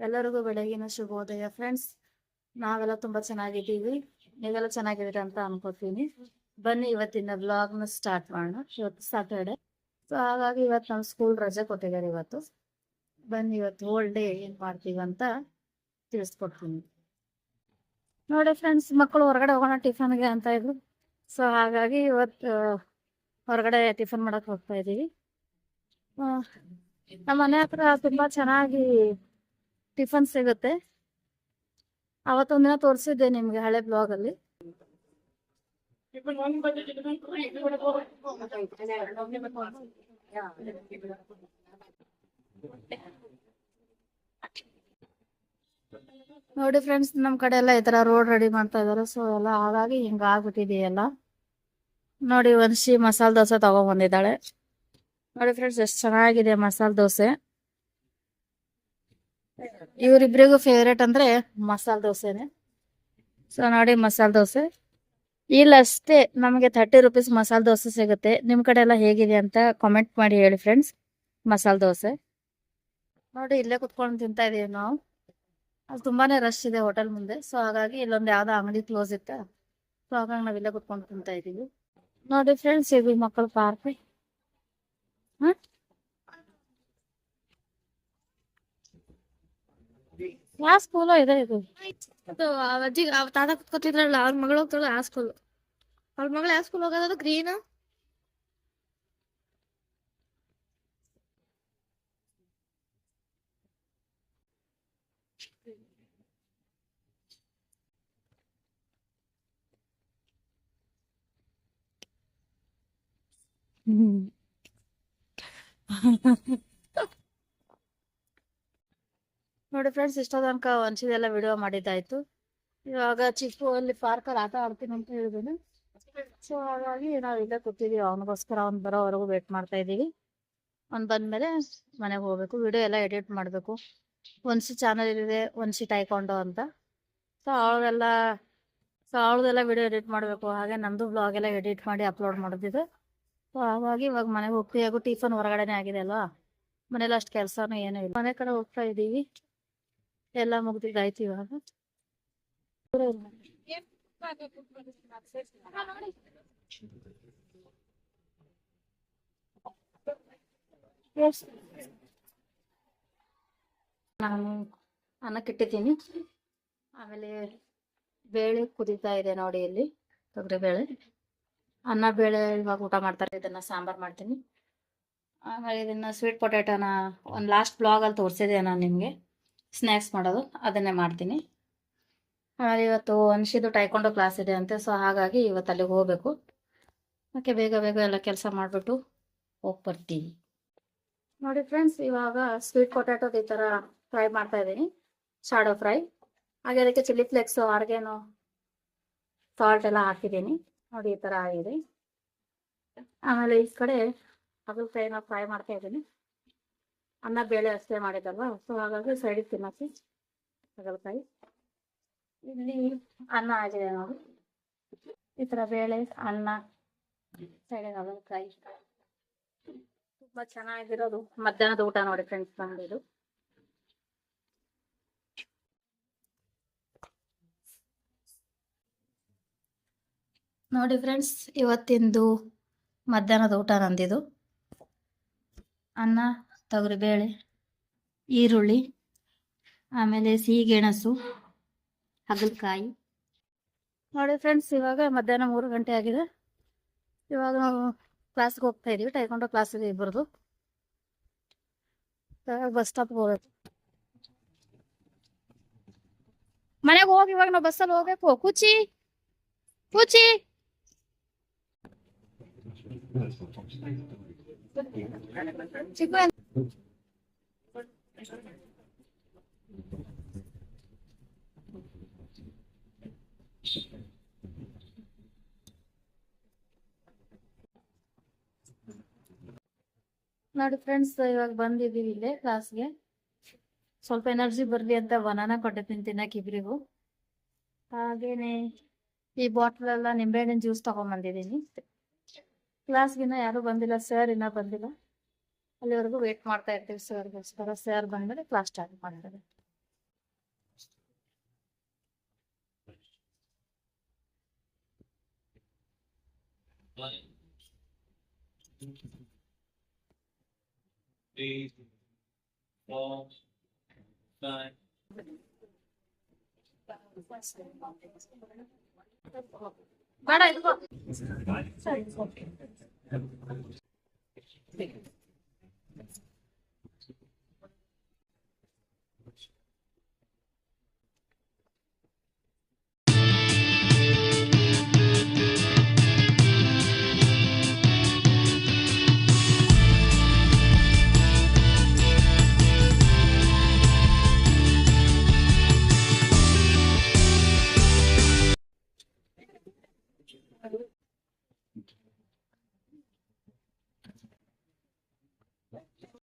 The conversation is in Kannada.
ಎಲ್ಲರಿಗೂ ಬೆಳಗಿನ ಶುಭೋದಯ ಫ್ರೆಂಡ್ಸ್. ನಾವೆಲ್ಲ ತುಂಬಾ ಚೆನ್ನಾಗಿದ್ದೀವಿ, ನೀವೆಲ್ಲ ಚೆನ್ನಾಗಿದ್ದೀರಿ ಅಂತ ಅನ್ಕೋತೀನಿ. ಬನ್ನಿ ಇವತ್ತಿನ ವ್ಲಾಗ್ನ ಸ್ಟಾರ್ಟ್ ಮಾಡೋಣ. ಇವತ್ತು ಸಾಟರ್ಡೆ, ಸೊ ಹಾಗಾಗಿ ಇವತ್ತು ನಮ್ಮ ಸ್ಕೂಲ್ ರಜೆ ಕೊಟ್ಟಿದ್ದಾರೆ. ಇವತ್ತು ಬನ್ನಿ ಇವತ್ತು ಹೋಲ್ ಡೇ ಏನ್ ಮಾಡ್ತೀವಿ ಅಂತ ತಿಳಿಸ್ಕೊಡ್ತೀನಿ ನೋಡಿ ಫ್ರೆಂಡ್ಸ್. ಮಕ್ಕಳು ಹೊರಗಡೆ ಹೋಗೋಣ ಟಿಫನ್ಗೆ ಅಂತ ಇದ್ರು, ಸೊ ಹಾಗಾಗಿ ಇವತ್ತು ಹೊರಗಡೆ ಟಿಫನ್ ಮಾಡಕ್ ಹೋಗ್ತಾ ಇದ್ದೀವಿ. ನಮ್ಮ ಮನೆ ಹತ್ರ ತುಂಬಾ ಚೆನ್ನಾಗಿ ಟಿಫನ್ ಸಿಗುತ್ತೆ. ಅವತ್ತೊಂದಿನ ತೋರಿಸಿದ್ದೆ ನಿಮ್ಗೆ ಹಳೆ ಬ್ಲಾಗ್ ಅಲ್ಲಿ. ನೋಡಿ ಫ್ರೆಂಡ್ಸ್, ನಮ್ ಕಡೆ ಎಲ್ಲ ಈ ತರ ರೋಡ್ ರೆಡಿ ಮಾಡ್ತಾ ಇದಾರೆ. ಸೊ ಎಲ್ಲ ಹಾಗಾಗಿ ಹಿಂಗ ಆಗ್ಬಿಟ್ಟಿದೆಯಲ್ಲ. ನೋಡಿ ವಂಶಿ ಮಸಾಲೆ ದೋಸೆ ತಗೊಂಡ್ ಬಂದಿದ್ದಾಳೆ. ನೋಡಿ ಫ್ರೆಂಡ್ಸ್, ಎಷ್ಟು ಚೆನ್ನಾಗಿದೆ ಮಸಾಲೆ ದೋಸೆ. ಇವರಿಬ್ರಿಗೂ ಫೇವ್ರೇಟ್ ಅಂದ್ರೆ ಮಸಾಲೆ ದೋಸೆನೆ. ಸೊ ನೋಡಿ ಮಸಾಲೆ ದೋಸೆ ಇಲ್ಲಷ್ಟೇ ನಮಗೆ 30 ರೂಪೀಸ್ ಮಸಾಲೆ ದೋಸೆ ಸಿಗುತ್ತೆ. ನಿಮ್ ಕಡೆ ಎಲ್ಲ ಹೇಗಿದೆ ಅಂತ ಕಾಮೆಂಟ್ ಮಾಡಿ ಹೇಳಿ ಫ್ರೆಂಡ್ಸ್. ಮಸಾಲೆ ದೋಸೆ ನೋಡಿ ಇಲ್ಲೇ ಕುತ್ಕೊಂಡು ತಿಂತಾ ಇದೀವಿ ನಾವು. ಅದು ತುಂಬಾನೇ ರಶ್ ಇದೆ ಹೋಟೆಲ್ ಮುಂದೆ. ಸೊ ಹಾಗಾಗಿ ಇಲ್ಲೊಂದು ಯಾವ್ದೋ ಅಂಗಡಿ ಕ್ಲೋಸ್ ಇತ್ತು, ಸೊ ಹಾಗಾಗಿ ನಾವ್ ಇಲ್ಲೇ ಕುತ್ಕೊಂಡು ತಿಂತಾ ಇದೀವಿ. ನೋಡಿ ಫ್ರೆಂಡ್ಸ್, ಇದು ಮಕ್ಕಳ ಪಾರ್ಕ್. ಯಾವ ಸ್ಕೂಲೋ ಇದೆ ಇದು. ಅಜ್ಜಿ ತಾತ ಕುತ್ಕೊತಿದ್ರಲ್ಲ, ಅವ್ರ ಮಗಳು ಹೋಗ್ತಾಳ ಆ ಸ್ಕೂಲ್. ಅವ್ರ ಮಗಳು ಯಾವ ಸ್ಕೂಲ್ ಹೋಗೋದು? ಗ್ರೀನ್ ನೋಡಿ ಫ್ರೆಂಡ್ಸ್, ಇಷ್ಟ ತನಕ ಒಂದ್ಸಿದೆಲ್ಲ ವಿಡಿಯೋ ಮಾಡಿದ್ದಾಯ್ತು. ಇವಾಗ ಚಿಕ್ಕು ಅಲ್ಲಿ ಪಾರ್ಕಲ್ಲಿ ಆಟ ಆಡ್ತೀನಿ ಅಂತ ಹೇಳಿದ್ದೀನಿ. ಸೊ ಹಾಗಾಗಿ ನಾವ್ ಇಲ್ಲೇ ಕೂತಿದೀವಿ. ಅವನಿಗೋಸ್ಕರ ಅವ್ನು ಬರೋವರೆಗೂ ವೇಟ್ ಮಾಡ್ತಾ ಇದೀವಿ. ಅವ್ನು ಬಂದ್ಮೇಲೆ ಮನೆಗೆ ಹೋಗ್ಬೇಕು. ವಿಡಿಯೋ ಎಲ್ಲ ಎಡಿಟ್ ಮಾಡ್ಬೇಕು. ಒಂದ್ಸಿ ಚಾನಲ್ ಇದೆ, ಒಂದ್ಸಿ ಟೈಕೊಂಡು ಅಂತ. ಸೊ ಅವಳದೆಲ್ಲ ವಿಡಿಯೋ ಎಡಿಟ್ ಮಾಡ್ಬೇಕು. ಹಾಗೆ ನಮ್ದು ಬ್ಲಾಗ್ ಎಲ್ಲ ಎಡಿಟ್ ಮಾಡಿ ಅಪ್ಲೋಡ್ ಮಾಡೋದಿದೆ. ಸೊ ಹಾಗಾಗಿ ಇವಾಗ ಮನೆಗೆ ಹೋಗ್ತೀವಿ. ಹಾಗೂ ಟಿಫನ್ ಹೊರಗಡೆನೆ ಆಗಿದೆ ಅಲ್ವಾ, ಮನೇಲಿ ಅಷ್ಟು ಕೆಲಸನೂ ಏನೂ ಇಲ್ಲ. ಮನೆ ಕಡೆ ಹೋಗ್ತಾ ಇದೀವಿ. ಎಲ್ಲ ಮುಗ್ದಿದ್ದಾಯ್ತು ಇವಾಗ. ನಾನು ಅನ್ನಕ್ಕಿಟ್ಟಿದ್ದೀನಿ. ಆಮೇಲೆ ಬೇಳೆ ಕುದೀತಾ ಇದೆ ನೋಡಿ, ಇಲ್ಲಿ ತೊಗರಿ ಬೇಳೆ. ಅನ್ನ ಬೇಳೆ ಇವಾಗ ಊಟ ಮಾಡ್ತಾರೆ. ಇದನ್ನ ಸಾಂಬಾರ್ ಮಾಡ್ತೀನಿ. ಆಮೇಲೆ ಇದನ್ನ ಸ್ವೀಟ್ ಪೊಟ್ಯಾಟೋನ ಒಂದು ಲಾಸ್ಟ್ ಬ್ಲಾಗಲ್ಲಿ ತೋರಿಸಿದೆ ನಾನು ನಿಮಗೆ, ಸ್ನ್ಯಾಕ್ಸ್ ಮಾಡೋದು, ಅದನ್ನೇ ಮಾಡ್ತೀನಿ. ಆಮೇಲೆ ಇವತ್ತು ಅನ್ಶಿದು ಟೈಕೊಂಡು ಕ್ಲಾಸ್ ಇದೆ ಅಂತೆ. ಸೊ ಹಾಗಾಗಿ ಇವತ್ತು ಅಲ್ಲಿಗೆ ಹೋಗ್ಬೇಕು. ಅದಕ್ಕೆ ಬೇಗ ಬೇಗ ಎಲ್ಲ ಕೆಲಸ ಮಾಡಿಬಿಟ್ಟು ಹೋಗಿ ಬರ್ತೀವಿ. ನೋಡಿ ಫ್ರೆಂಡ್ಸ್, ಇವಾಗ ಸ್ವೀಟ್ ಪೊಟ್ಯಾಟೋದು ಈ ಥರ ಫ್ರೈ ಮಾಡ್ತಾ ಇದ್ದೀನಿ, ಶಾಡೋ ಫ್ರೈ. ಹಾಗೆ ಅದಕ್ಕೆ ಚಿಲ್ಲಿ ಫ್ಲೇಕ್ಸು, ಆರ್ಗೇನು, ಸಾಲ್ಟ್ ಎಲ್ಲ ಹಾಕಿದ್ದೀನಿ. ನೋಡಿ ಈ ಥರ ಆಗಿದೆ. ಆಮೇಲೆ ಈ ಕಡೆ ಹಾಗಲಕಾಯಿನ ಫ್ರೈ ಮಾಡ್ತಾ ಇದ್ದೀನಿ. ಅನ್ನ ಬೇಳೆ ಅಷ್ಟೇ ಮಾಡಿದಲ್ವ, ಸೊ ಹಾಗಾಗಿ ಸೈಡಿಗೆ ತಿನ್ನಕ್ಕೆ ಹಾಗಲಕಾಯಿ. ಇಲ್ಲಿ ಅನ್ನ ಆಗಿದೆ ನೋಡಿ, ಈ ಥರ ಬೇಳೆ, ಅನ್ನ, ಸೈಡಿಗೆ ಹಾಗಲಕಾಯಿ. ತುಂಬಾ ಚೆನ್ನಾಗಿರೋದು ಮಧ್ಯಾಹ್ನದ ಊಟ ನೋಡಿ ಫ್ರೆಂಡ್ಸ್ ನಮ್ದು. ನೋಡಿ ಫ್ರೆಂಡ್ಸ್, ಇವತ್ತಿಂದು ಮಧ್ಯಾಹ್ನದ ಊಟ ನಂದಿದು. ಅನ್ನ, ತೊಗರಿಬೇಳೆ, ಈರುಳ್ಳಿ, ಆಮೇಲೆ ಸಿಹಿಗೆಣಸು, ಹಾಗಲಕಾಯಿ. ನೋಡಿ ಫ್ರೆಂಡ್ಸ್, ಇವಾಗ ಮಧ್ಯಾಹ್ನ 3 ಗಂಟೆ ಆಗಿದೆ. ಇವಾಗ ನಾವು ಕ್ಲಾಸ್ಗೆ ಹೋಗ್ತಾ ಇದೀವಿ. ಟೈಕೊಂಡು ಕ್ಲಾಸ್ ಇದೆ ಇಬ್ಬರದು. ಬಸ್ ಸ್ಟಾಪ್ಗೆ ಹೋಗ್ಬೇಕು. ಮನೆಗೆ ಹೋಗಿ ಇವಾಗ ನಾವು ಬಸ್ಸಲ್ಲಿ ಹೋಗ್ಬೇಕು. ಕೂಚಿ ಕೂಚಿ ಚಿಕ್ಕ ನೋಡಿ ಫ್ರೆಂಡ್ಸ್, ಇವಾಗ ಬಂದಿದ್ದೀವಿ ಇಲ್ಲೇ ಕ್ಲಾಸ್ಗೆ. ಸ್ವಲ್ಪ ಎನರ್ಜಿ ಬರ್ಲಿ ಅಂತ ಬನಾನ ಕೊಟ್ಟಿದ್ದೀನಿ ತಿನ್ನಕ್ಕೆ ಇಬ್ರಿಗೂ. ಹಾಗೇನೆ ಈ ಬಾಟ್ಲ್ ಎಲ್ಲ ನಿಂಬೆಹಣ್ಣಿನ ಜ್ಯೂಸ್ ತಗೊಂಡ್ಬಂದಿದ್ದೀನಿ. ಕ್ಲಾಸ್ಗಿನ್ನ ಯಾರು ಬಂದಿಲ್ಲ, ಸರ್ ಇನ್ನ ಬಂದಿಲ್ಲ. ಅಲ್ಲಿವರೆಗೂ ವೇಟ್ ಮಾಡ್ತಾ ಇರ್ತೀವಿ ಸರ್ಗೋಸ್ಕರ. ಸರ್ ಬಂದ್ಮೇಲೆ ಕ್ಲಾಸ್ ಸ್ಟಾರ್ಟ್ ಮಾಡ್ತಾರೆ. One, three, four, five. ಬೇಡ ಇದು